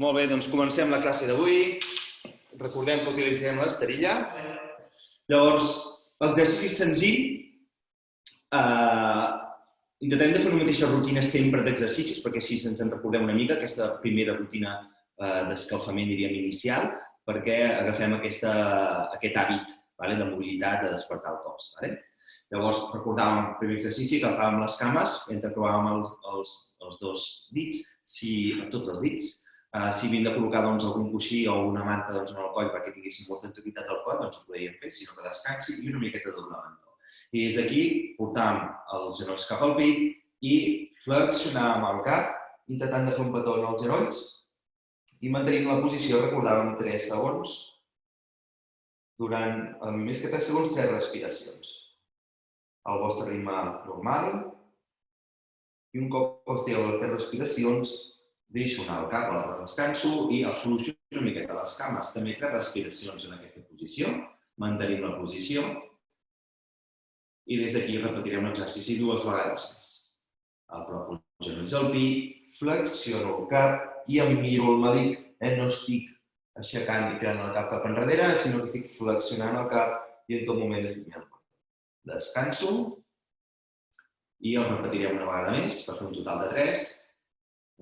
Molt bé, doncs comencem la classe d'avui. Recordem que utilitzarem l'esterilla. Llavors, l'exercici senzill. Intentem de fer una mateixa rutina sempre d'exercicis, perquè així ens en recordem una mica, aquesta primera rutina d'escalfament, diríem, inicial, perquè agafem aquest hàbit de mobilitat, de despertar el cos. Llavors, recordàvem el primer exercici que agafàvem les cames, entrecreuàvem els dos dits, tots els dits. Si havíem de col·locar algun coixí o una manta en el coll perquè tinguéssim molta activitat al coll, doncs ho podríem fer, sinó que descansi i una miqueta de donar mentó. I des d'aquí portàvem els genolls cap al pit i flexionàvem el cap, intentant de fer un petó en els genolls i mantenim la posició, recordàvem, 3 segons, durant més que 3 segons, 3 respiracions. Al vostre ritme normal i un cop estigueu a les 3 respiracions, deixo anar el cap a la descanso i afluixo una miqueta les cames. També 3 respiracions en aquesta posició. Mantenim la posició. I des d'aquí repetirem l'exercici 2 vegades més. Apropo els genolls al pit, flexiono el cap i em miro el melic. No estic aixecant i tirant el cap cap enrere, sinó que estic flexionant el cap i en tot moment estic mirant el cap. Descanso i el repetirem una vegada més per fer un total de 3.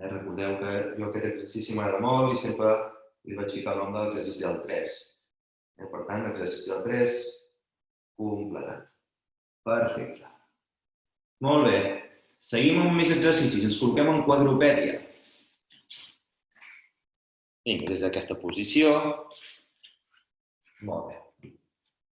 Recordeu que jo aquest exercici m'agrada molt i sempre li vaig ficar el nom de l'exercici del 3. Per tant, l'exercici del 3 completat. Perfecte. Molt bé. Seguim amb més exercicis. Ens col·loquem en quadrupèdia. Vinga, des d'aquesta posició. Molt bé.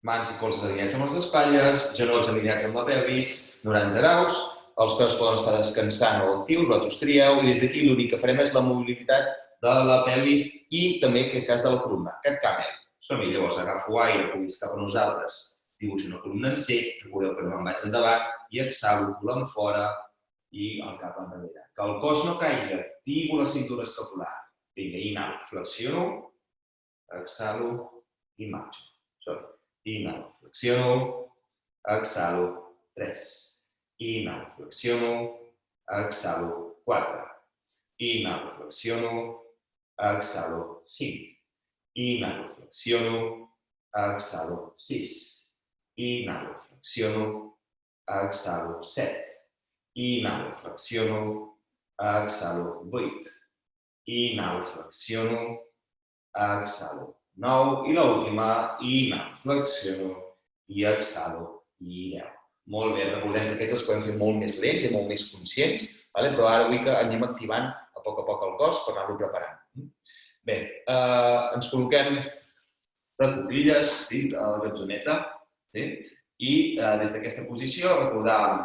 Mans i colzes alineats amb les espatlles, genolls alineats amb la pelvis, 90 graus. Els peus poden estar descansant o actius, vosaltres trieu, i des d'aquí l'únic que farem és la mobilitat de la pelvis i també, en aquest cas, de la columna. Cat camel. Som-hi, llavors agafo aire, puguis cap a nosaltres, dibuixo una columna en C, recordeu que no me'n vaig endavant, i exhalo, volant fora i el cap enrere. Que el cos no caigui, activo la cintura escapular. Vinga, inhalo, flexiono, exhalo i marxo. Inhalo, flexiono, exhalo, 3. Inhalo, flexiono, exhalo, 4. Inhalo, flexiono, exhalo, 5. Inhalo, flexiono, exhalo, 6. Inhalo, flexiono, exhalo, 7. Inhalo, flexiono, exhalo, 8. Inhalo, flexiono, exhalo, 9. I l'última, inhalo, flexiono i exhalo i 10. Molt bé, recordem que aquests els podem fer molt més lents i molt més conscients, però ara vull que anem activant a poc el cos per anar-lo preparant. Bé, ens col·loquem de cuclilles a la gatzoneta i des d'aquesta posició recordàvem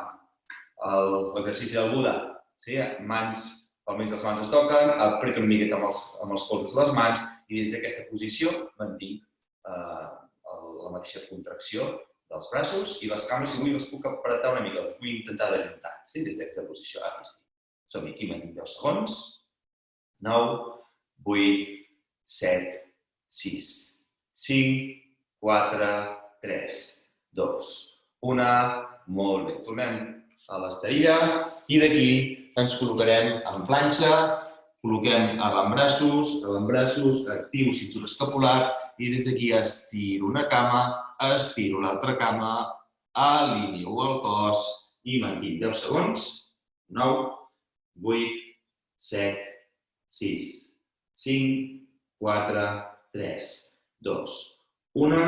l'exercici del Buda. Mans, palmells de les mans es toquen, apreto una miqueta amb els colzes de les mans i des d'aquesta posició mantinc la mateixa contracció dels braços i les cames, si vull, les puc apretar una mica, les vull intentar d'ajuntar, des d'aquesta posició. Som-hi, aquí mantinc 10 segons. 9, 8, 7, 6, 5, 4, 3, 2, 1. Molt bé, tornem a l'esterilla i d'aquí ens col·locarem en planxa, col·loquem avantbraços, actiu cintura escapular i des d'aquí estiro una cama, estiro l'altra cama, alineo el cos i mantinc 10 segons. 9, 8, 7, 6, 5, 4, 3, 2, 1.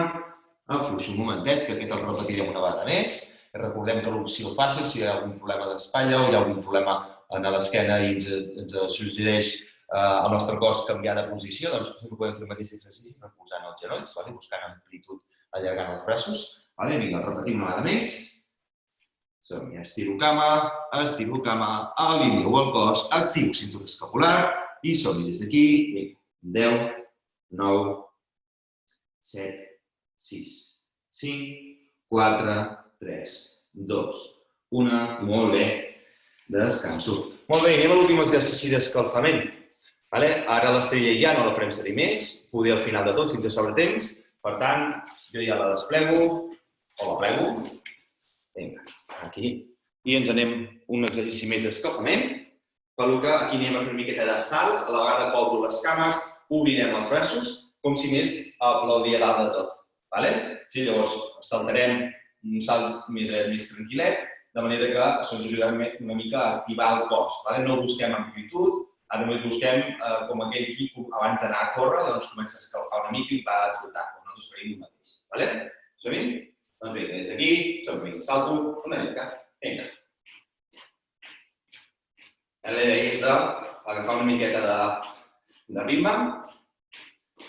Afluixo un momentet, que aquest el repetirem una vegada més. Recordem que l'opció fàcil, si hi ha algun problema d'espatlla o hi ha algun problema a l'esquena i ens suggereix al nostre cos canviar de posició, doncs podem fer el mateix exercici recolzant els genolls, buscant amplitud allargant els braços. Vinga, repetim una vegada més. Som-hi, estiro cama, alineo el cos, actiu cintura escapular i som-hi des d'aquí. 10, 9, 7, 6, 5, 4, 3, 2, 1. Molt bé. Descanso. Molt bé, anem a l'últim exercici d'escalfament. Ara l'esterilla ja no la farem servir més, poder al final de tot, si ens sobra temps. Per tant, jo ja la desplego, o la plego. Vinga, aquí. I ens anem un exercici més d'escalfament. per que aquí anem a fer una miqueta de salts, a la vegada que obro les cames, obrirem els braços, com si més aplaudia dalt de tot. Sí, llavors saltarem un salt més tranquil·let, de manera que això ens ajudarà una mica a activar el cos. No busquem amplitud, només busquem com aquell qui abans d'anar a córrer comença a escalfar una mica i va a trotar. Nosaltres farem el mateix. Som-hi? Doncs vinga, des d'aquí, som-hi. Salto una mica. Vinga. La idea és d'agafar una miqueta de ritme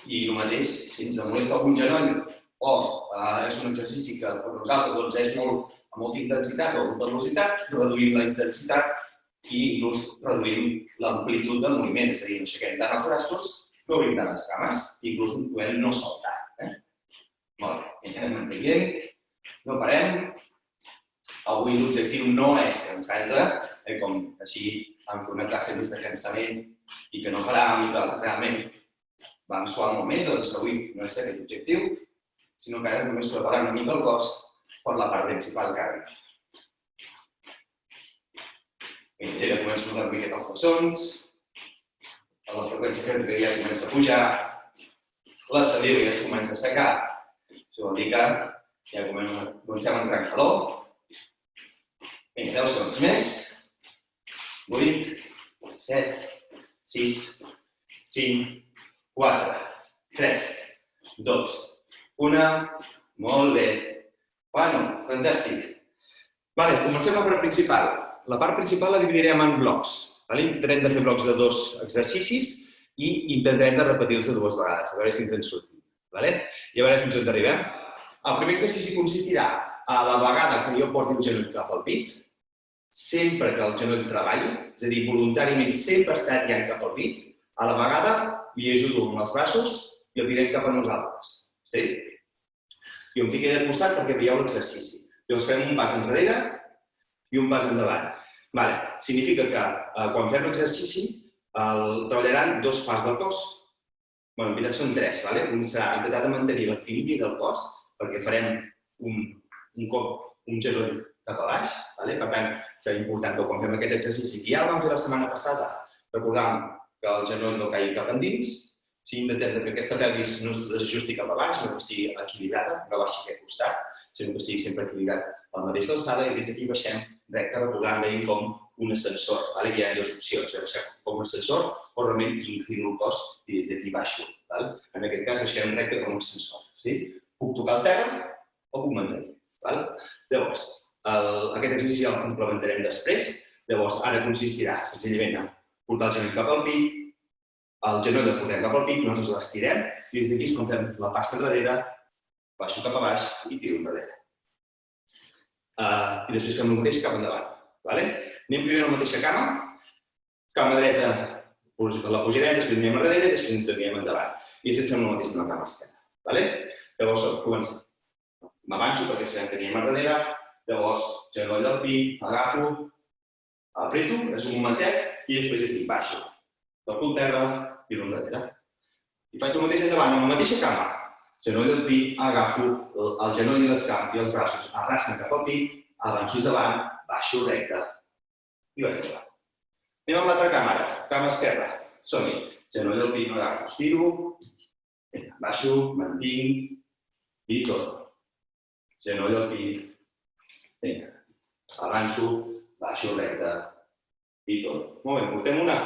i el mateix, si ens molesta algun genoll o és un exercici que per nosaltres és amb molta intensitat o molta velocitat, reduïm la intensitat i inclús reduïm l'amplitud del moviment, és a dir, no aixequem tant els braços, no obrim tant les cames, inclús podem no saltar. Molt bé, anem mantenint, no parem. Avui l'objectiu no és cansar-nos, com així vam fer una classe més de cansament i que no paràvem i que realment vam suar molt més, doncs avui no és aquest l'objectiu, sinó que ara només preparar una mica el cos per la part principal que ara. Ja començo a notar una miqueta els bessons, la freqüència cardíaca ja comença a pujar, la saliva ja es comença a assecar, això vol dir que ja comencem a entrar en calor. Vinga, 10 segons més. 8, 7, 6, 5, 4, 3, 2, 1. Molt bé. Bueno, fantàstic. Comencem la part principal. La part principal la dividirem en blocs. Intentarem de fer blocs de 2 exercicis i intentarem de repetir-los 2 vegades, a veure si ens en sortim. I a veure fins on arribem. El primer exercici consistirà a la vegada que jo porti el genoll cap al pit, sempre que el genoll treballi, és a dir, voluntàriament sempre està tirant cap al pit, a la vegada li ajudo amb els braços i el tirem cap a nosaltres. Sí? I em fiqué de costat perquè veieu l'exercici. Llavors fem un pas enrere i un pas endavant. Significa que quan fem l'exercici treballaran 2 parts del cos. En veritat són 3. Un serà intentar de mantenir l'equilibri del cos perquè farem un cop un genoll cap a baix. Per tant, serà important que quan fem aquest exercici, que ja el vam fer la setmana passada, recordàvem que el genoll no caigui cap endins, si intentem que aquesta pelvis no es desajusti cap a baix, no que estigui equilibrada, no baixi aquest costat, sinó que estigui sempre equilibrat a la mateixa alçada i des d'aquí baixem recte, recordant com un ascensor. Hi ha 2 opcions, baixar com un ascensor o realment inclino el cos i des d'aquí baixo. En aquest cas baixem recte com un ascensor. Puc tocar el terra o puc mantenir. Llavors, aquest exercici el complementarem després. Llavors, ara consistirà senzillament en portar el genoll cap al pit, el genoll el portem cap al pit, nosaltres l'estirem i des d'aquí és quan fem la passa enrere, baixo cap a baix i tiro enrere. I després fem el mateix cap endavant. Anem primer a la mateixa cama, cama dreta la pujarem, després anem enrere i després ens anirem endavant. I després fem el mateix amb la cama esquerra. Llavors, comencem. M'avanço perquè sabem que anem enrere, llavors genoll al pit, agafo, apreto, és un momentet i després aquí baixo. Toco el terra, tiro enrere. I faig el mateix endavant, amb la mateixa cama. Genoll al pit, agafo el genoll i els braços, arrasten cap al pit, avanço endavant, baixo recte i vaig endavant. Anem amb l'altra cama ara, cama esquerra. Som-hi. Genoll al pit, agafo, estiro, baixo, mantinc i torno. Genoll al pit, avanço, baixo recte i torno. Molt bé, portem una,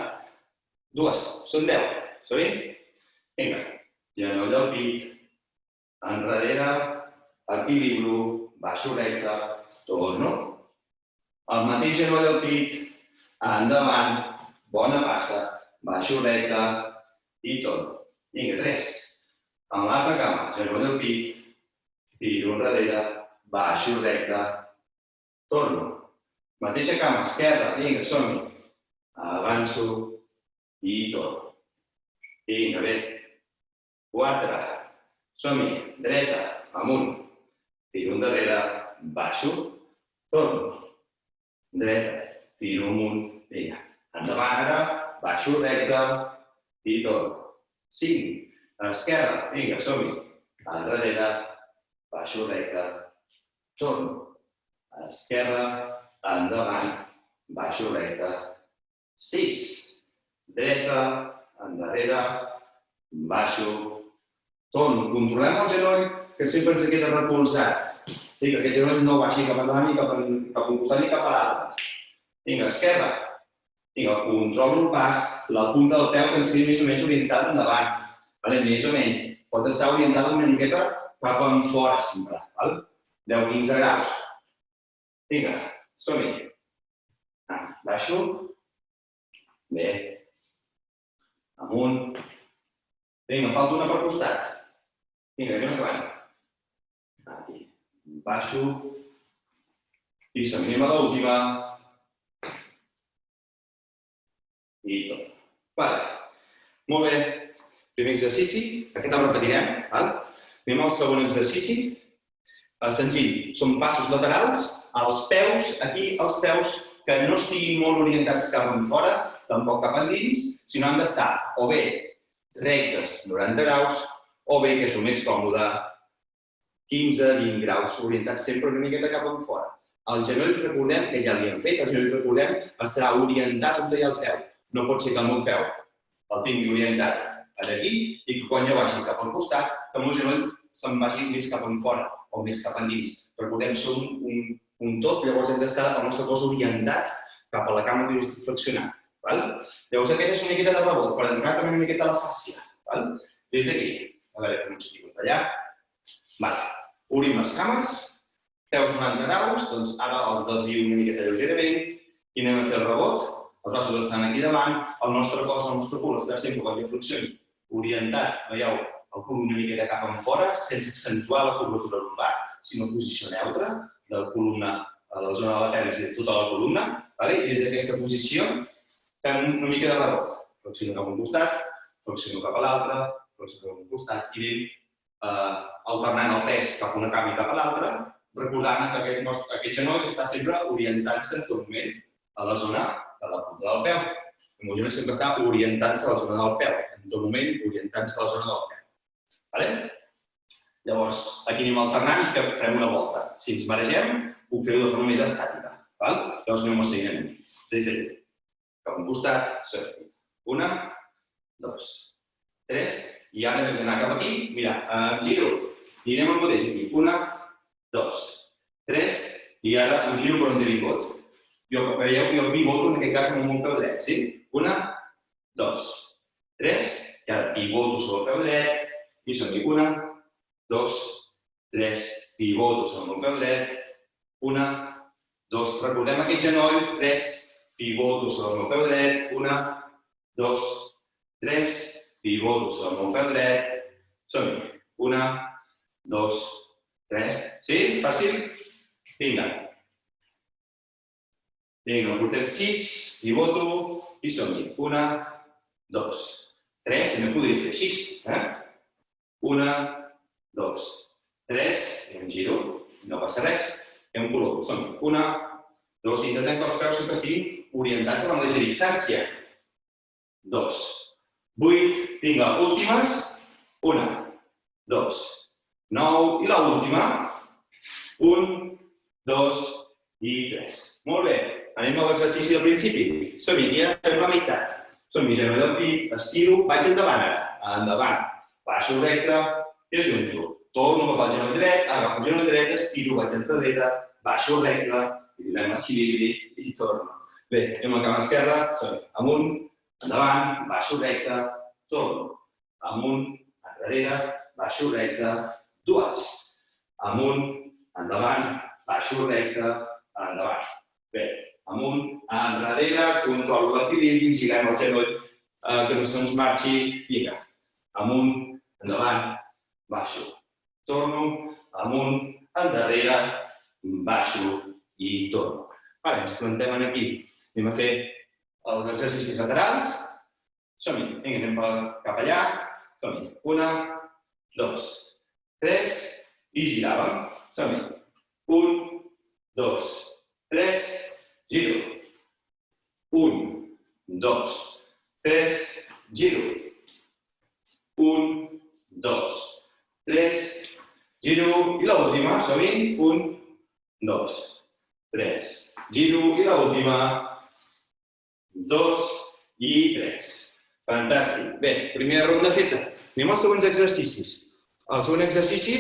2, són 10, som-hi? Vinga, genoll al pit, enrere, equilibro, baixo recte, torno. El mateix genoll al pit, endavant, bona passa, baixo recte i torno. Vinga, 3. Amb l'altra cama, genoll al pit, tiro enrere, baixo recte, torno. Mateixa cama, esquerra, vinga, som-hi. Avanço i torno. Vinga, bé. 4. Som-hi. Dreta, amunt. Tiro endarrere, baixo, torno. Dreta, tiro amunt, vinga. Endavant ara, baixo recte i torno. 5. Esquerra, vinga, som-hi. Endarrere, baixo recte, torno. Esquerra, endavant, baixo recte, 6. Dreta, endarrere, baixo, torno. Controlem el genoll, que sempre ens queda recolzat. Que aquest genoll no baixi cap endavant ni cap a un costat ni cap a l'altre. Vinga, esquerra. Vinga, controlo el pas, la punta del peu que ens quedi més o menys orientat endavant. Més o menys. Pot estar orientada una miqueta cap enfora, sempre. 10-15 graus. Vinga, som-hi. Baixo. Bé. Amunt. Vinga, falta una per costat. Vinga, que no acabem. Aquí. Baixo. I som-hi a l'última. I tot. Vale. Molt bé. Primer exercici. Aquest el repetirem. Anem al segon exercici. Senzill. Són passos laterals. Els peus, aquí, els peus que no estiguin molt orientats cap enfora, tampoc cap endins, sinó han d'estar o bé rectes 90 graus, o bé, que és el més còmode, 15-20 graus, orientats sempre una miqueta cap enfora. El genoll, recordem, que ja l'hi hem fet, el genoll, recordem, estarà orientat on hi ha el peu. No pot ser que el meu peu el tingui orientat aquí i que quan jo vagi cap al costat, que el meu genoll se'n vagi més cap enfora o més cap endins. Recordem, som un tot, llavors hem d'estar el nostre cos orientat cap a la cama que jo estic flexionant. Llavors aquesta és una miqueta de rebot, per entrar també una miqueta a la fàscia. Des d'aquí, a veure com ens diu allà. Obrim les cames, peus 90 graus, doncs ara els desvio una miqueta lleugerament i anem a fer el rebot. Els braços estan aquí davant, el nostre cos, el nostre cul estarà sempre quan jo flexioni orientat, veieu, el cul una miqueta cap enfora, sense accentuar la curvatura lumbar, sinó posició neutra de la columna, de la zona de la pelvis i tota la columna. I des d'aquesta posició fem una mica de rebot. Flexiono cap a un costat, flexiono cap a l'altre, flexiono cap a un costat i anem alternant el pes cap a una cama i cap a l'altra, recordant que aquest genoll està sempre orientant-se en tot moment a la zona de la punta del peu. El meu genoll sempre està orientant-se a la zona del peu, en tot moment orientant-se a la zona del peu. Llavors, aquí anem alternant i que farem una volta. Si ens maregem, ho feu de forma més estàtica. Llavors anem a seguir des d'aquí. Cap a un costat, una, dos, tres, i ara hem d'anar cap aquí, mira, em giro, i anem al mateix aquí, una, dos, tres, i ara em giro per on he vingut. Veieu que jo pivoto en aquest cas amb un peu dret, sí? Una, dos, tres, i ara pivoto sobre el peu dret, i som-hi, una, dos, tres, pivoto sobre el peu dret, una, dos, recordem aquest genoll, tres, pivoto sobre el meu peu dret, una, dos, tres, pivoto sobre el meu peu dret, som-hi, una, dos, tres, sí? Fàcil? Vinga. Vinga, portem 6, pivoto i som-hi. Una, dos, tres, també podria fer així. Una, dos, tres, i em giro, no passa res, i em col·loco. Som-hi. Una, dos, intentem que els peus sempre estiguin orientats a la mateixa distància. Dos, 8, vinga, últimes. Una, dos, 9, i l'última. 1, 2 i 3. Molt bé. Anem a l'exercici del principi. Som-hi, ja fem la meitat. Som-hi, genoll del pit, estiro, vaig endavant ara. Endavant. Baixo recte i ajunto. Torno a agafar el genoll dret, agafo el genoll dret, estiro, vaig enrere, baixo recte, i donem l'equilibri i torno. Bé, anem a la cama esquerra, som-hi, amunt, endavant, baixo recte, torno. Amunt, enrere, baixo recte, dues. Amunt, endavant, baixo recte, endavant. Bé, amunt, enrere, controlo l'equilibri, girem el genoll, que no se'ns marxi, vinga. Amunt, endavant, baixo. Torno, amunt, endarrere, baixo i torno. Ens plantem aquí. Anem a fer els exercicis laterals. Som-hi, vinga, anem cap allà. Som-hi, una, dos, tres, i giràvem. Som-hi, un, dos, tres, giro. Un, dos, tres, giro. Un, dos, tres, giro. I l'última, som-hi. Un, dos, tres, giro. I l'última. 2 i 3. Fantàstic. Bé, primera ronda feta. Anem als següents exercicis. El següent exercici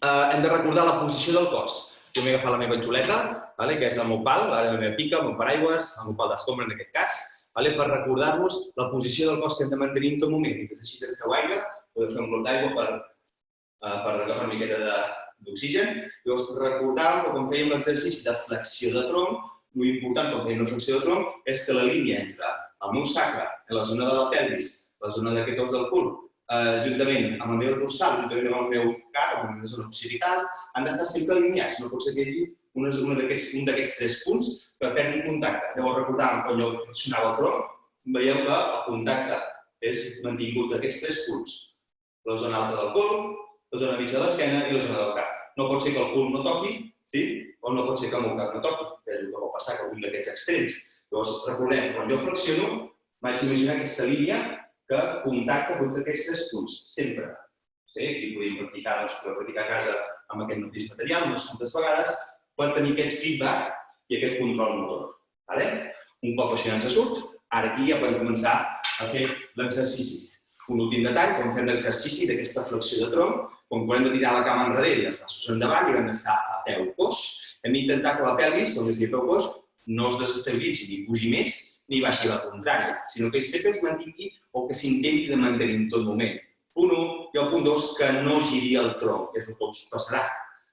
hem de recordar la posició del cos. Jo m'he agafat la meva xuleta, que és el meu pal, la meva pica, el meu paraigües, el meu pal d'escombra en aquest cas, per recordar-vos la posició del cos que hem de mantenir en tot moment. I així si feu aigua, podeu fer un glop d'aigua per agafar una miqueta d'oxigen. Llavors, recordar que quan fèiem l'exercici de flexió de tronc, l'important quan fèiem una flexió de tronc és que la línia entre el meu sacre, la zona de la pelvis, la zona d'aquest os del cul, juntament amb el meu dorsal, juntament amb el meu cap, amb la meva zona occipital, han d'estar sempre alineats. No pot ser que hi hagi un d'aquests 3 punts que perdi contacte. Llavors, recordant, quan jo flexionava el tronc, veieu que el contacte és mantingut d'aquests 3 punts. La zona alta del cul, la zona mitja de l'esquena i la zona del cap. No pot ser que el cul no toqui, o no pot ser que el meu cap no toqui, que és el que pot passar que algun d'aquests extrems. Llavors, recordem, quan jo flexiono, vaig imaginar aquesta línia que contacta contra aquests 3 punts, sempre. Aquí podem practicar a casa amb aquest mateix material unes quantes vegades per tenir aquest feedback i aquest control motor. Un cop això ja ens surt, ara aquí ja podem començar a fer l'exercici. Un últim detall, quan fem l'exercici d'aquesta flexió de tronc, quan haurem de tirar la cama enrere i els braços endavant i haurem d'estar a peu coix, hem d'intentar que la pelvis, com es diu a peu coix, no es desestabilitzi ni pugi més ni baixi a la contrària, sinó que sempre es mantingui o que s'intenti de mantenir en tot moment. Punt 1 i el punt 2, que no giri el tronc, que és el que us passarà,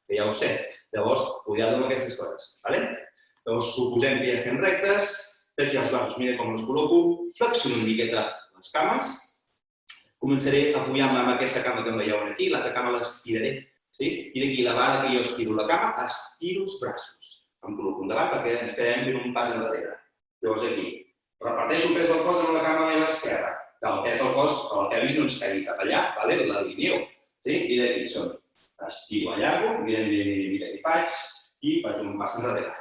que ja ho sé. Llavors, cuidado amb aquestes coses. Llavors, suposem que ja estem rectes, perquè els braços, mira com els col·loco, flexiono una miqueta les cames, començaré a apoyar-me amb aquesta cama que em veieu aquí, l'altra cama l'estiraré, i d'aquí la vegada que jo estiro la cama, estiro els braços. Em col·loco endavant perquè ens quedem fent un pas enrere. Llavors aquí, reparteixo el pes del cos amb la cama meva esquerra. El pes del cos, que la pelvis no ens caigui cap allà, l'alineeu. I d'aquí som, estiro, allargo, mira què faig, i faig un pas enrere.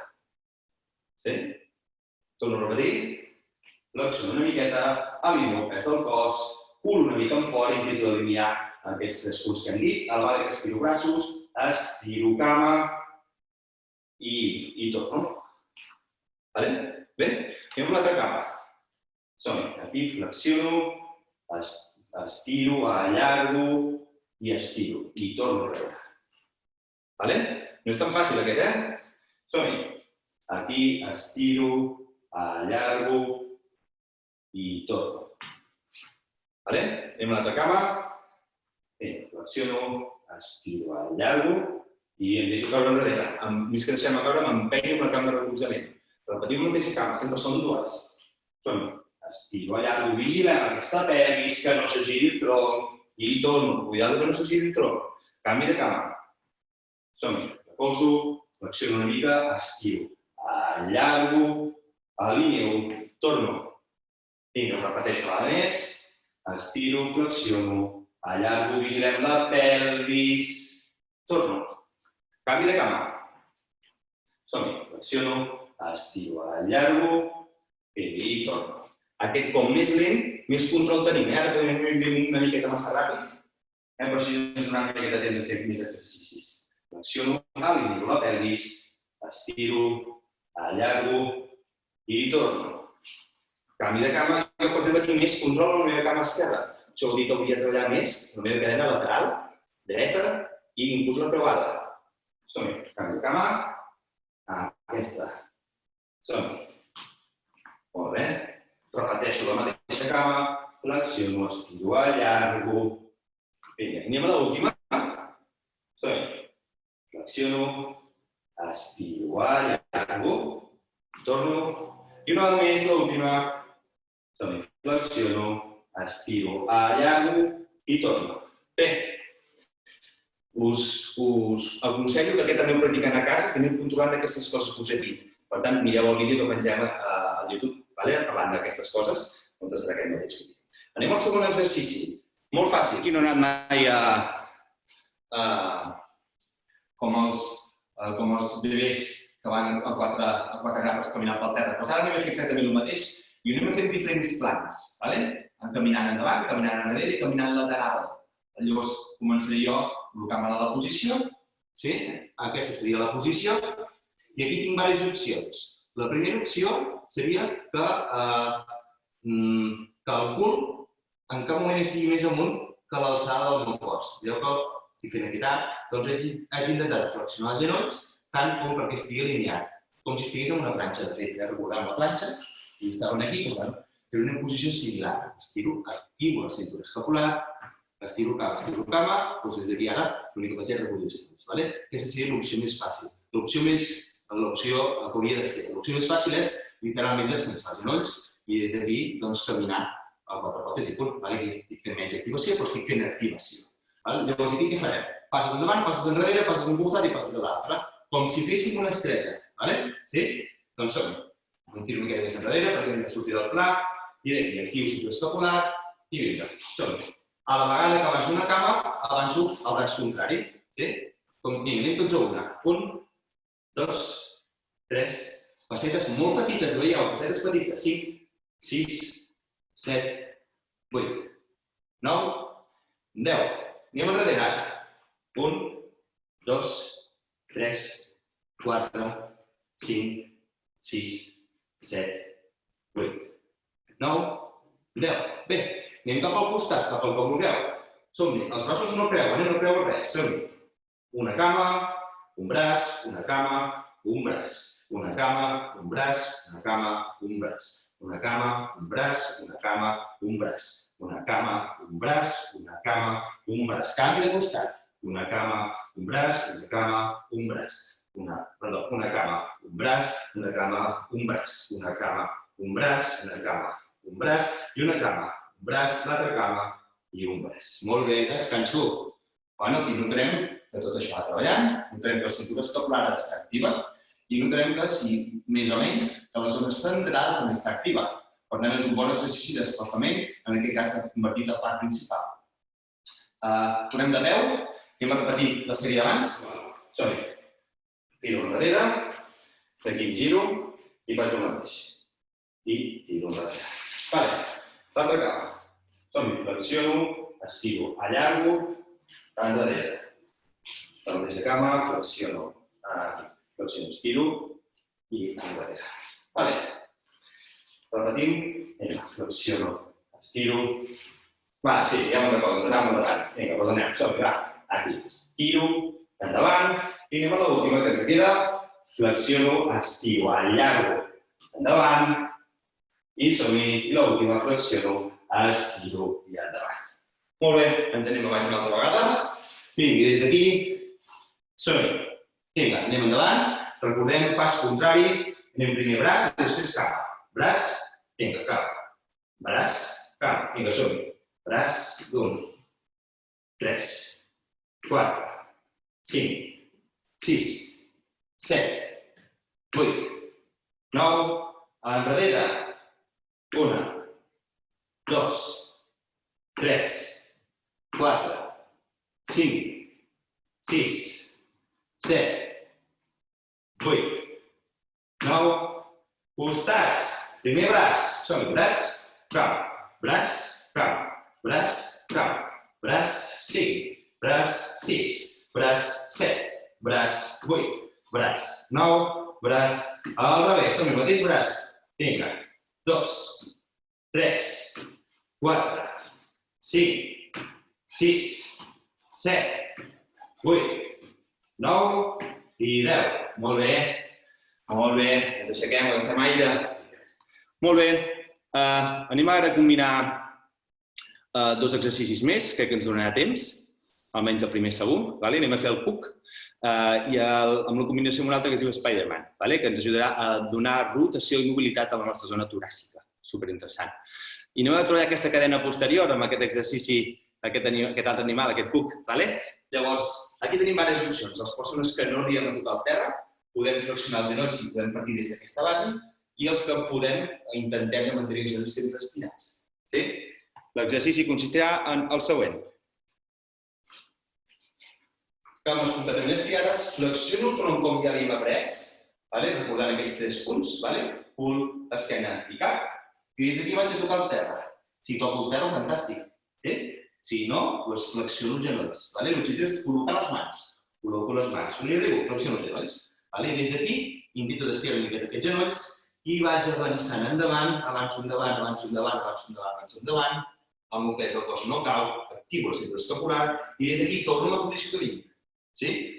Torno a repetir, flexiono una miqueta, alineo el pes del cos, cul una mica en fora i intento alinear aquests 3 punts que hem dit. A la vegada que estiro braços, estiro cama i torno. Bé, anem amb l'altra cama. Som-hi, aquí flexiono, estiro, allargo i estiro. I torno a rebre. No és tan fàcil aquest, Som-hi. Aquí estiro, allargo i torno. Anem a l'altra cama. Flexiono, estiro, allargo i em deixo caure enrere. Més que deixem caure, m'empenyo amb la cama de recolzament. Repetim la mateixa cama, sempre són dues. Som-hi. Estiro, allargo, vigilem aquesta pelvis, que no se giri el tronc, i torno. Cuidado que no se giri el tronc. Canvi de cama. Som-hi. Recolzo, flexiono una mica, estiro, allargo, alineo, torno. Vinga, repeteixo a vegada més. Estiro, flexiono, allargo, vigilem la pelvis, torno. Canvi de cama. Som-hi. Flexiono, estiro, allargo i torno. Aquest, com més lent, més control tenim. Ara podem fer una miqueta massa ràpid, però així ens donarà una miqueta de temps de fer més exercicis. Flexiono, alineo la pelvis, estiro, allargo i torno. Canvi de cama, jo poso aquí més control amb la meva cama esquerra. Això vol dir que hauria de treballar més la meva cadena lateral, dreta i inclús la creuada. Som-hi. Canvi de cama. Aquesta. Som-hi. Molt bé. Repeteixo la mateixa cama, flexiono, estiro, allargo. Vinga, anem a l'última. Som-hi. Flexiono, estiro, allargo, torno. I una vegada més, l'última. Som-hi. Flexiono, estiro, allargo i torno. Bé, us aconsello que aquest també ho practiquem a casa, que anem controlant aquestes coses que us he dit. Per tant, mireu el vídeo que pengem a YouTube parlant d'aquestes coses, on estarà aquest mateix vídeo. Anem al segon exercici. Molt fàcil. Aquí no he anat mai com els bebès que van a quatre grapes caminant pel terra. Però ara anem a fer exactament el mateix i ho anem a fer en diferents plans. Caminant endavant, caminant enrere i caminant lateral. Llavors començaré jo col·locant-me a la posició. Aquesta seria la posició. I aquí tinc diverses opcions. La primera opció seria que el cul en cap moment estigui més amunt que l'alçada del meu cos. Veieu que, estic fent equitat, doncs haig d'intentar flexionar els genolls tant com perquè estigui alineat, com si estigués en una planxa. De fet, recordant la planxa, i estaven aquí, fer una posició similar. Estiro, activo la cintura escapular, estiro cama, doncs des d'aquí ara l'únic que faig és recollir els genolls. Aquesta seria l'opció més fàcil. L'opció que hauria de ser. L'opció més fàcil és literalment descansar els genolls i des d'aquí caminar a quatre potes i punt. Aquí estic fent menys activació, però estic fent activació. Llavors aquí què farem? Passes endavant, passes enrere, passes un costat i passes a l'altre, com si féssim una estrella. Sí? Doncs som-hi. Em tiro una mica més enrere perquè hem de sortir del pla i d'aquí activo cintura escapular i vinga, som-hi. A la vegada que avanço una cama, avanço al braç contrari. Continuem tots a una. 1, 2, 3, passetes molt petites, veieu? Passetes petites. 5, 6, 7, 8, 9, 10. Anem enrere ara. 1, 2, 3, 4, 5, 6, 7, 8, 9, 10. Bé, anem cap al costat, cap al que vulgueu. Som-hi. Els braços no creuen, no creuen res. Som-hi. Una cama, un braç, una cama, un braç. Una cama, un braç, una cama, un braç. Una cama, un braç, una cama, un braç. Una cama, un braç, una cama, un braç. Canvi de costat. Una cama, un braç, una cama, un braç. Una cama, un braç, una cama, un braç. Una cama, un braç, una cama, un braç i una cama. Un braç, l'altra cama i un braç. Molt bé, descanso. Aquí notarem que tot això va treballant, notarem que la cintura escapular està activa i notarem que, més o menys, que la zona central també està activa. Per tant, és un bon exercici d'escalfament, en aquest cas està convertit al part principal. Tornem de peu, anem a repetir la sèrie d'abans. Som-hi. Tiro enrere, d'aquí giro i faig el mateix. I tiro enrere. L'altra cama. Som-hi, flexiono, estiro, allargo, enrere. La mateixa cama, flexiono, estiro i enrere. Repetim, flexiono, estiro. Sí, ja m'ho recordo, anem endavant. Vinga, doncs anem, som-hi, va. Aquí, estiro, endavant, i anem a l'última que ens queda. Flexiono, estiro, allargo, endavant, i som-hi, i l'última, flexiono, estiro i endavant. Molt bé, ens anem a baix una altra vegada. Vinga, des d'aquí, som-hi. Vinga, anem endavant. Recordem, pas contrari, anem primer braç i després cama. Braç, vinga, cama. Braç, cama. Vinga, som-hi. Braç, 1, 3, 4, 5, 6, 7, 8, 9, enrere. 1, 2, 3, 4, 5, 6, 7, 8, 9, costats. Primer braç. Som-hi. Braç, cama. Braç, cama. Braç, cama. Braç, 5. Braç, 6. Braç, 7. Braç, 8. Braç, 9. Braç, al revés. Som-hi. Mateix braç. Vinga. 2, 3, 4, 5, 6, 7, 8, 9 i 10. Molt bé. Molt bé. Ens aixequem, agafem aire. Molt bé. Anem ara a combinar dos exercicis més, crec que ens donarà temps, almenys el primer segur. Anem a fer el puc i amb la combinació amb un altre que es diu Spider-Man, que ens ajudarà a donar rotació i mobilitat a la nostra zona toràcica. Superinteressant. I anem a treballar aquesta cadena posterior amb aquest exercici, aquest altre animal, aquest cuc. Llavors, aquí tenim diverses opcions. Les persones que no arribem a tocar el terra, podem flexionar els genolls i podem partir des d'aquesta base, i els que podem, intentem de mantenir els genolls sempre estirats. L'exercici consistirà en el següent. Cames completament estirades, flexiono el tronc com ja l'hem après, recordant aquells 3 punts, cul, esquena i cap, i des d'aquí vaig a tocar el terra. Si toco el terra, fantàstic. Si no, doncs flexiono els genolls. L'objectiu és col·locar les mans. Col·loco les mans. On hi arribo? Flexiono els genolls. Des d'aquí, invito a estirar una miqueta aquests genolls i vaig avançant endavant, avanço endavant, avanço endavant, avanço endavant, avanço endavant, el meu pes del cos no cau, activo el cinturó escapular i des d'aquí torno a la posició que vinc.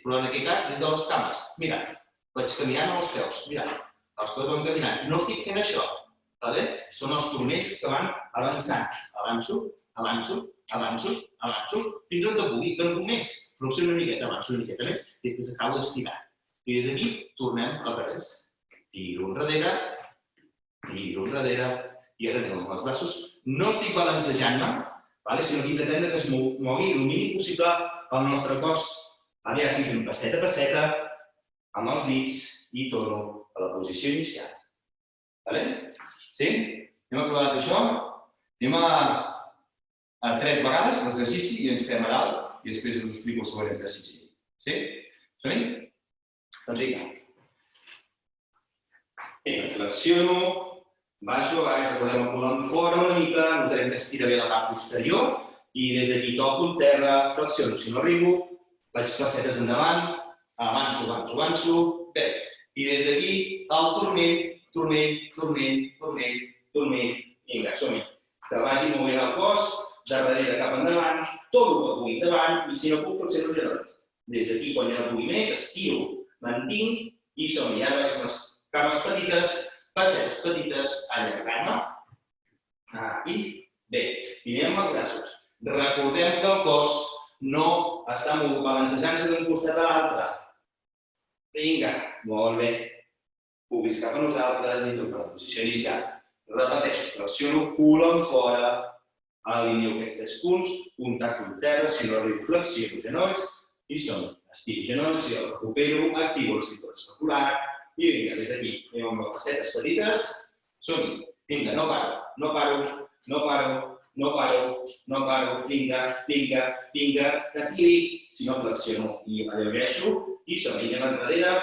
Però en aquest cas, des de les cames, mira, vaig caminant amb els peus, mira, els peus van caminant. No estic fent això, són els turmells que van avançant. Avanço, avanço, avanço, avanço, fins on pugui, que no puc més. Flexiono una miqueta, avanço una miqueta més i després acabo d'estirar. I des d'aquí tornem al revés. Tiro enrere, i ara anem amb els braços. No estic balancejant-me, sinó que intentem que es mogui el mínim possible el nostre cos. Ara estic fent passeta a passeta, amb els dits, i torno a la posició inicial. Sí? Anem a provar de fer això. Anem a 3 vegades l'exercici i ens quedem a dalt i després us explico el següent exercici. Sí? Som-hi? Doncs vinga. Flexiono, baixo, recordem el cul enfora una mica, notarem que estira bé la part posterior i des d'aquí toco el terra, flexiono. Si no arribo, vaig passetes endavant, avanço, avanço, avanço, bé. I des d'aquí el turmell, turmell, turmell, turmell, turmell. Vinga, som-hi. Que vagi movent el cos, de darrere cap endavant, tot el que pugui endavant i si no puc, flexiono els genolls. Des d'aquí, quan ja no pugui més, estiro, mantinc i som-hi. Ara vaig amb les cames petites, passetes petites, allargant-me. I bé, i anem amb els braços. Recordem que el cos no està balancejant-se d'un costat a l'altre. Vinga, molt bé. Puguis cap a nosaltres i torno a la posició inicial. Repeteixo, flexiono cul enfora, alineo aquests 3 punts, contacto amb terra, si no arribo flexiono genolls i som-hi. Estiro genolls, si el recupero, activo el cinturó escapular i vinga, des d'aquí. Anem amb les passetes petites, som-hi. Vinga, no paro, no paro, no paro, no paro, no paro, vinga, vinga, vinga, t'atiri, si no flexiono i alleugereixo i som-hi. Anem enrere,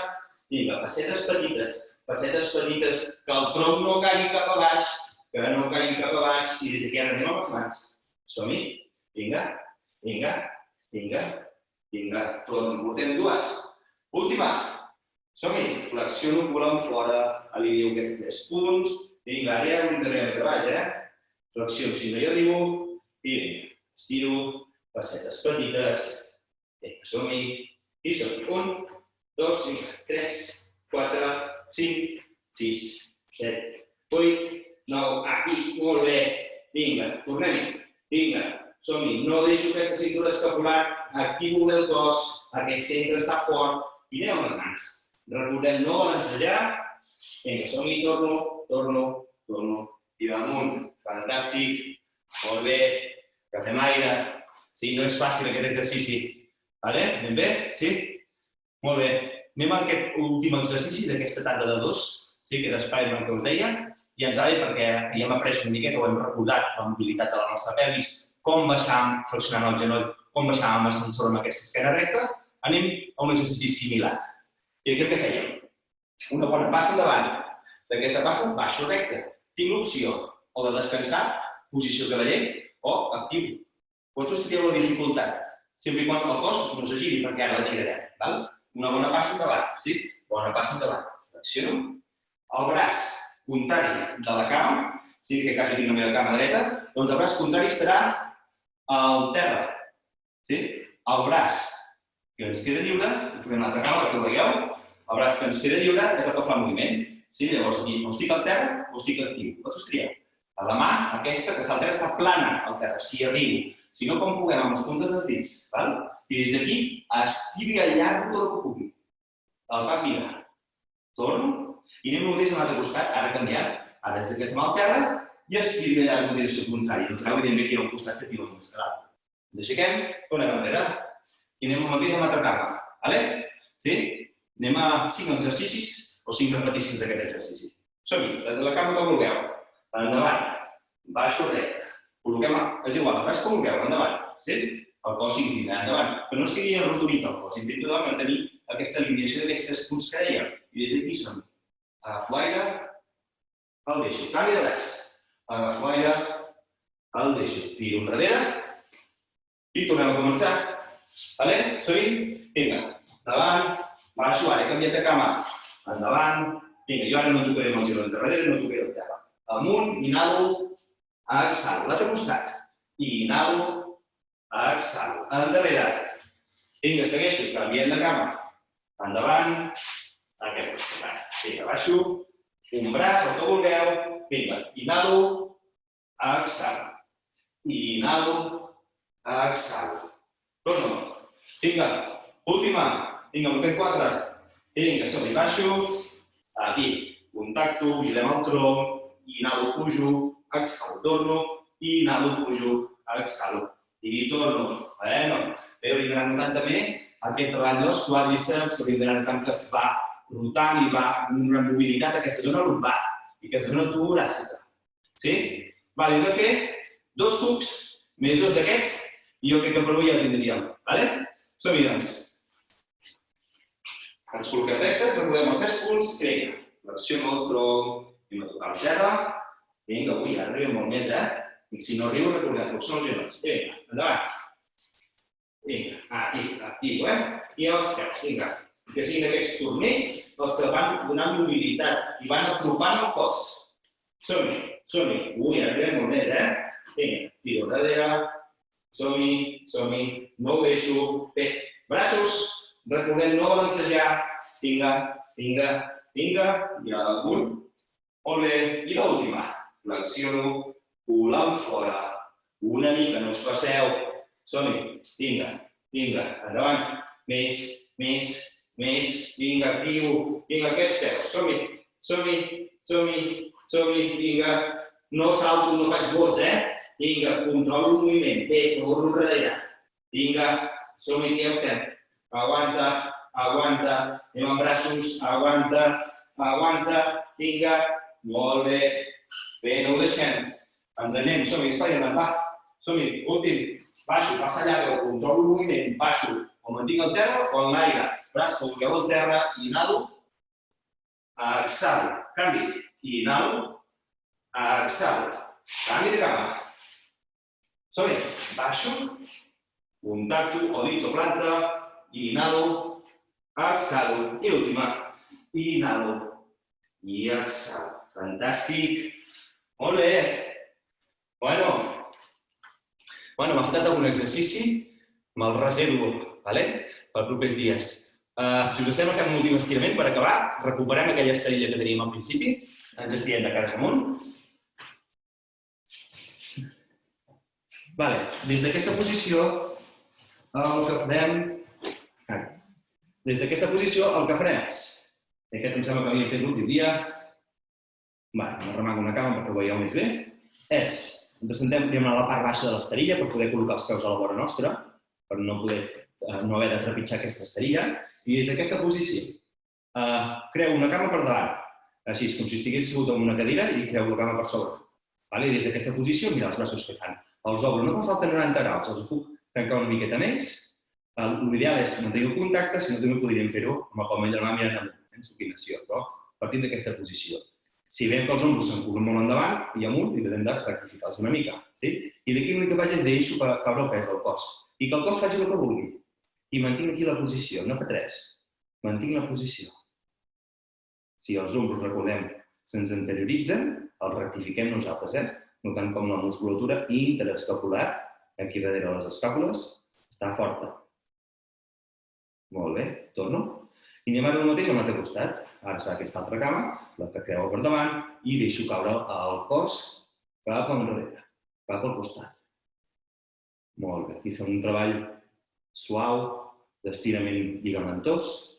vinga, passetes petites, que el tronc no caigui cap a baix, i des d'aquí ara anem amb les mans. Som-hi, vinga, vinga, vinga, vinga, portem 2. Última, som-hi, flexiono cul enfora, alineo aquests 3 punts, vinga, ara ja ho intentarem més a baix, flexiono si no hi arribo, i vinga, estiro, passetes petites, som-hi, i som-hi, 1, 2, 3, 4, 5, 6, 7, 8, 9, aquí, molt bé, vinga, tornem-hi, vinga, som-hi, no deixo aquesta cintura escapular, activo bé el cos, aquest centre està fort, i anem amb les mans. Recordem no balancejar, vinga, som-hi, torno, i damunt, fantàstic, molt bé, que fem aire, sí, no és fàcil aquest exercici, ben bé, sí? Molt bé, anem a aquest últim exercici d'aquesta tanda de 2, que era Spiderman que us deia, i ens va bé perquè ja hem après una miqueta o hem recordat la mobilitat de la nostra pelvis, com baixàvem flexionant el genoll, com baixàvem l'ascensor amb aquesta esquena recta, anem a un exercici similar. I aquí què fèiem? Una bona passa endavant. D'aquesta passa baixo recte. Tinc l'opció o de descansar, posició cavaller, o actiu. Vosaltres trieu la dificultat, sempre i quan el cos no se giri, perquè ara la girarem. Una bona passa endavant, sí? Bona passa endavant. Flexiono. El braç contrari de la cama, si en aquest cas jo tinc la meva cama dreta, doncs el braç contrari estarà al terra. El braç que ens queda lliure, ho farem a l'altra cama perquè ho veieu, el braç que ens queda lliure és el que fa el moviment. Llavors aquí o estic al terra o estic actiu. Vosaltres trieu. La mà, aquesta que està al terra, està plana al terra, si arribo. Si no, com puguem, amb les puntes dels dits. I des d'aquí estiri al llarg tot el que pugui. El cap mira. Torno. I anem mateix a l'altre costat, ara canviant. Ara és que estem al terra i estirem allà en direcció contrària. No trobeu dient bé que hi ha un costat que tira més que l'altre. Ens aixequem, tornem enrere i anem el mateix amb l'altra cama. Anem a 5 exercicis o 5 repeticions d'aquest exercici. Som-hi, la cama que vulgueu. Endavant, baixo recte. És igual, el braç que vulgueu, endavant. El cos inclinat, endavant. Però no es quedi arrodonit el cos, intento mantenir aquesta alineació d'aquests 3 punts que dèiem. I des d'aquí som. Agafo aire, el deixo. Canvi de braç. Agafo aire, el deixo. Tiro enrere i tornem a començar. Som-hi? Vinga. Endavant, baixo, ara he canviat de cama. Endavant, Vinga, jo ara no tocaré amb el giró endarrere, no tocaré el terra. Amunt, inhalo, exhalo. L'altre costat. Inhalo, exhalo. Endarrere. Vinga, segueixo. Canviem de cama. Endavant. Aquesta esquerra. Vinga, baixo. Un braç, el que vulgueu. Vinga, inhalo, exhalo. Inhalo, exhalo. Torno. Vinga, última. Vinga, bloquet 4. Vinga, som-hi, baixo. Aquí. Contacto, girem el tronc. Inhalo, pujo. Exhalo, torno. Inhalo, pujo. Exhalo. I torno. Bueno, bé, hauríem d'anar notant també aquest treball dels quàdriceps, hauríem d'anar notant que es va rotant i va amb una mobilitat a aquesta zona lumbar i aquesta zona toràcica. Sí? Vale, hem de fer 2 cucs més 2 d'aquests i jo crec que per avui ja ho tindríem. Som-hi, doncs. Ens col·loquem rectes, recordem els 3 punts. Vinga, flexionem el tronc, anem a tocar la terra. Vinga, avui ara arribem molt més, I si no arribo, recordem, flexionem els genolls. Vinga, endavant. Vinga, aquí, I els peus, vinga. Que siguin aquests turmells els que van donant mobilitat i van apropant el cos. Som-hi, som-hi. Ui, ara arribem molt més, Vinga, tiro darrere. Som-hi, no ho deixo. Bé, braços, recordem no balancejar. Vinga, i amunt. Molt bé, i l'última. Flexiono, volant fora. Una mica, no us passeu. Som-hi, vinga, endavant. Més, vinga, actiu. Vinga, aquests peus, som-hi, vinga. No salto, no faig bots, Vinga, controlo el moviment. Bé, torno enrere. Vinga, som-hi, aquí ja estem. Aguanta. Anem amb braços, aguanta. Vinga, molt bé. Bé, no ho deixem. Ens anem, som-hi, Spiderman, va. Som-hi, últim. Baixo, passa llarga, controlo el moviment. Baixo, o mantinc el terra o en l'aire. Braç que bloqueu el terra, inhalo. Exhalo. Canvi. Inhalo. Exhalo. Canvi de cama. Som-hi. Baixo. Contacto o dits o planta. Inhalo. Exhalo. I l'última. Inhalo. I exhalo. Fantàstic. Molt bé. Bueno, m'ha faltat algun exercici. Me'l reservo, per propers dies. Si us sembla, fem un últim estirament per acabar. Recuperem aquella esterilla que teníem al principi. Ens estirem de cares amunt. Des d'aquesta posició, el que farem és... Aquest em sembla que havíem fet l'últim dia. Em remago una cama perquè ho veieu més bé. Ens assentem a la part baixa de l'esterilla per poder col·locar els peus a la vora nostra, per no haver de trepitjar aquesta esterilla. I des d'aquesta posició, creu una cama per davant, així com si estigués assegut en una cadira i creu la cama per sobre. I des d'aquesta posició, mira els braços que fan. Els obro, no fa falta 90 graus, els puc tancar una miqueta més. L'ideal és mantenir el contacte, si no també podríem fer-ho amb el palmell de la mà mirant amunt, en supinació, però partint d'aquesta posició. Si veiem que els ombros s'enculen molt endavant i amunt, hem de rectificar-los una mica. I d'aquí l'únic que faig és deixo caure el pes del cos. I que el cos faci el que vulgui. I mantinc aquí la posició, no fa res. Mantinc la posició. Si els ombros, recordem, se'ns anterioritzen, els rectifiquem nosaltres, notant com la musculatura interescapular, aquí darrere les escàpules, està forta. Molt bé, torno. I anem ara el mateix al altre costat. Ara serà aquesta altra cama, la que creu per davant, i deixo caure el cos cap enrere, cap al costat. Molt bé, aquí fem un treball suau d'estirament lligamentós,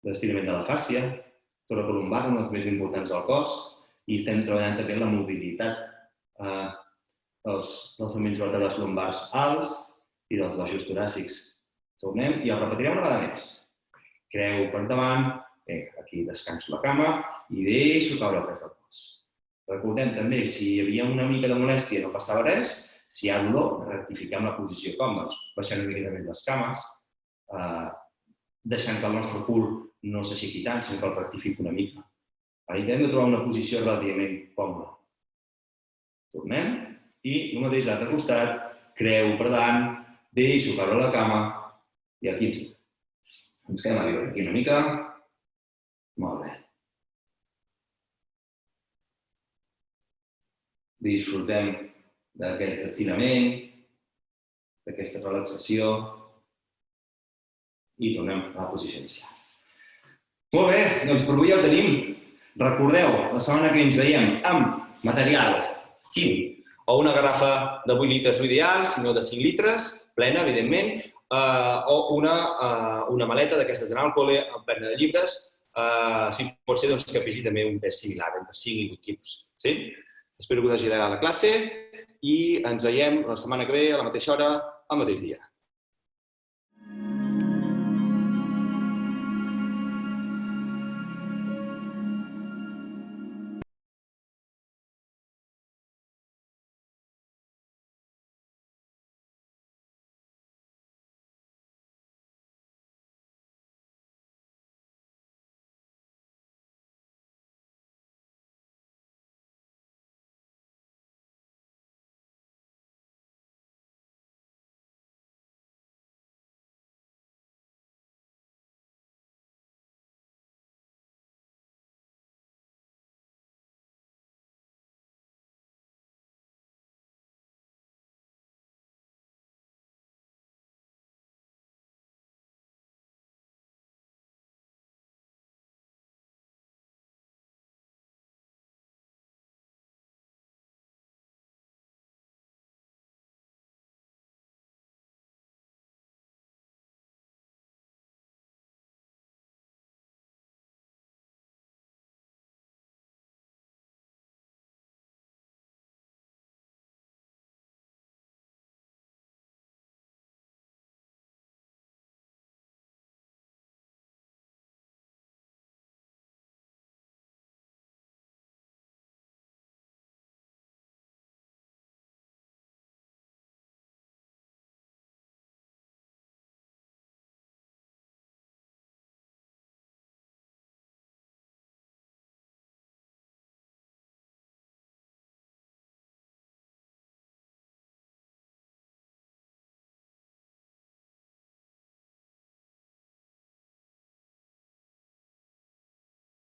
d'estirament de la fàscia, toracolumbar, un dels més importants del cos, i estem treballant també la mobilitat dels elements vertebrals lumbars alts i dels baixos toràcics. Tornem i el repetirem una vegada més. Creu per davant, aquí descanso la cama i deixo caure el pes del cos. Recordem també, si hi havia una mica de molèstia no passava res, si hi ha dolor, rectifiquem la posició com, baixant una miqueta més les cames, deixant que el nostre cul no s'aixequi tant, sinó que el rectifiqui una mica. Intentem de trobar una posició relativament còmoda. Tornem i el mateix l'altre costat, creu per davant, deixo caure la cama i aquí ens quedem a viure aquí una mica. Molt bé. disfrutem d'aquest estirament, d'aquesta relaxació i tornem a la posició inicial. Molt bé, doncs per avui ja ho tenim. Recordeu, la setmana que ens veiem amb material químic o una garrafa de 8 litres l'ideal, si no de 5 litres, plena, evidentment, o una maleta d'aquestes d'alcohol plena de llibres, si pot ser que pesi també un pes similar, entre 5 i 8 quilos. Espero que us hagi agradat la classe i ens veiem la setmana que ve a la mateixa hora, al mateix dia.